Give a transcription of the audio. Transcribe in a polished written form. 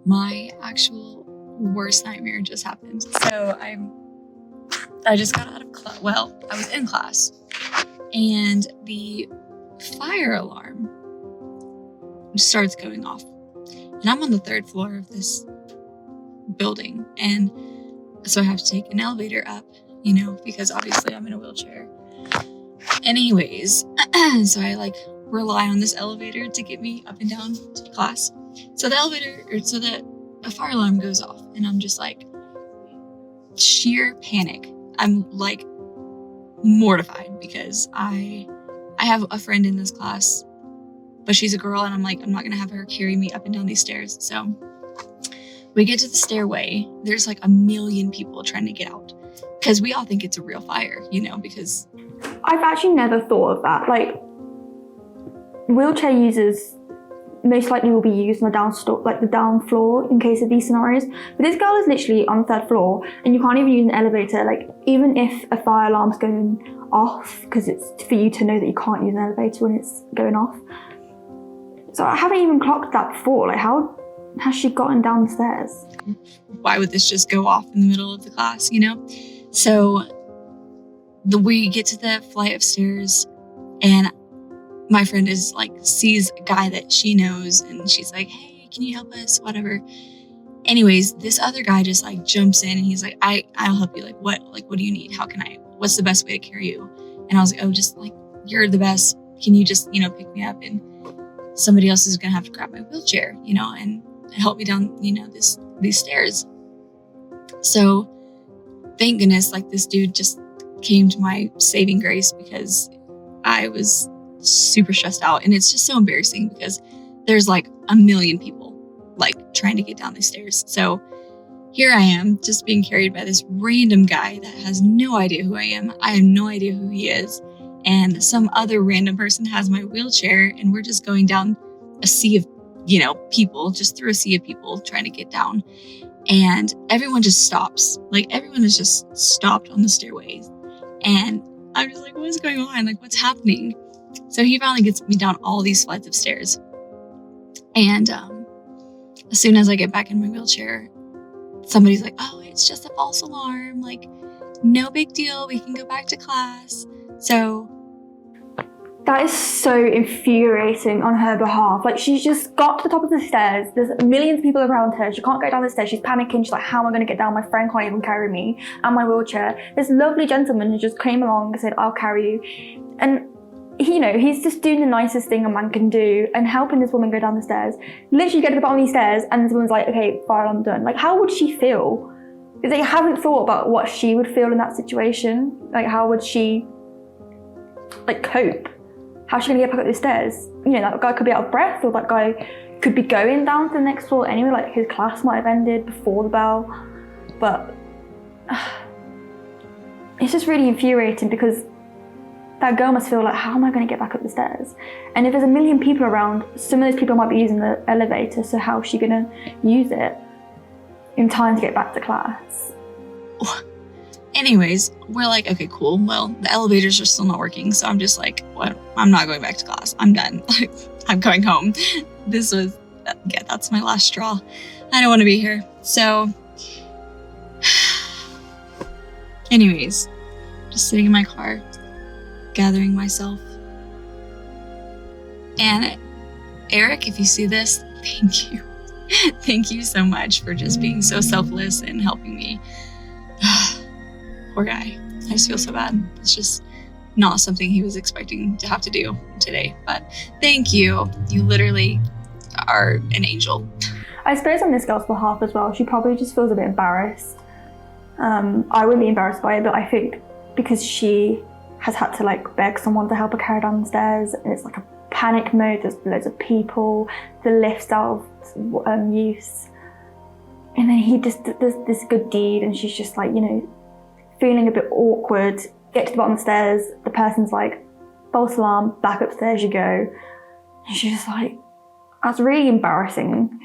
my actual worst nightmare just happened. So I just got out of class. Well, I was in class, and the fire alarm starts going off. And I'm on the 3rd floor of this building. And so I have to take an elevator up, because obviously I'm in a wheelchair. Anyways, so I rely on this elevator to get me up and down to class. So the fire alarm goes off, and I'm just sheer panic. I'm mortified because I have a friend in this class, but she's a girl, and I'm not gonna have her carry me up and down these stairs. So we get to the stairway. There's a million people trying to get out because we all think it's a real fire, because I've actually never thought of that. Wheelchair users most likely will be used on the down floor in case of these scenarios. But this girl is literally on the 3rd floor, and you can't even use an elevator. Even if a fire alarm's going off, because it's for you to know that you can't use an elevator when it's going off. So I haven't even clocked that before. How has she gotten down the stairs? Why would this just go off in the middle of the class, So we get to the flight of stairs, and my friend sees a guy that she knows, and she's like, hey, can you help us? Whatever. Anyways, this other guy just jumps in, and he's like, I'll help you. What do you need? What's the best way to carry you? And I was like, oh, just you're the best. Can you just, pick me up? And somebody else is going to have to grab my wheelchair, and help me down, these stairs. So thank goodness, this dude just came to my saving grace, because I was super stressed out. And it's just so embarrassing because there's a million people trying to get down these stairs. So here I am just being carried by this random guy that has no idea who I am. I have no idea who he is. And some other random person has my wheelchair, and we're just going down a sea of, people, just through a sea of people trying to get down. And everyone just stops. Everyone is just stopped on the stairways. And I'm just what's going on? What's happening? So he finally gets me down all these flights of stairs. And as soon as I get back in my wheelchair, somebody's like, oh, it's just a false alarm. No big deal. We can go back to class. So that is so infuriating on her behalf. She's just got to the top of the stairs. There's millions of people around her. She can't get down the stairs. She's panicking. She's like, how am I going to get down? My friend can't even carry me and my wheelchair. This lovely gentleman who just came along and said, I'll carry you. And he's just doing the nicest thing a man can do and helping this woman go down the stairs. Literally get to the bottom of these stairs, and this woman's like, okay, fire alarm done. How would she feel? They haven't thought about what she would feel in that situation. How would she cope? How's she gonna get back up the stairs? That guy could be out of breath, or that guy could be going down to the next floor anyway. His class might have ended before the bell. But it's just really infuriating, because that girl must feel how am I going to get back up the stairs? And if there's a million people around, some of those people might be using the elevator, so how's she going to use it in time to get back to class? Anyways, we're okay, cool. Well, the elevators are still not working, so I'm just what? I'm not going back to class. I'm done. I'm going home. That's my last straw. I don't want to be here. So, anyways, just sitting in my car, gathering myself. And Eric, if you see this, thank you. Thank you so much for just being so selfless and helping me. Poor guy. I just feel so bad. It's just not something he was expecting to have to do today. But thank you. You literally are an angel. I suppose on this girl's behalf as well, she probably just feels a bit embarrassed. I wouldn't be embarrassed by it, but I think because she has had to beg someone to help her carry down the stairs, and it's a panic mode, there's loads of people, the lift's out of use, and then he just does this good deed, and she's just feeling a bit awkward, get to the bottom of the stairs, the person's false alarm, back upstairs you go, and she's just that's really embarrassing.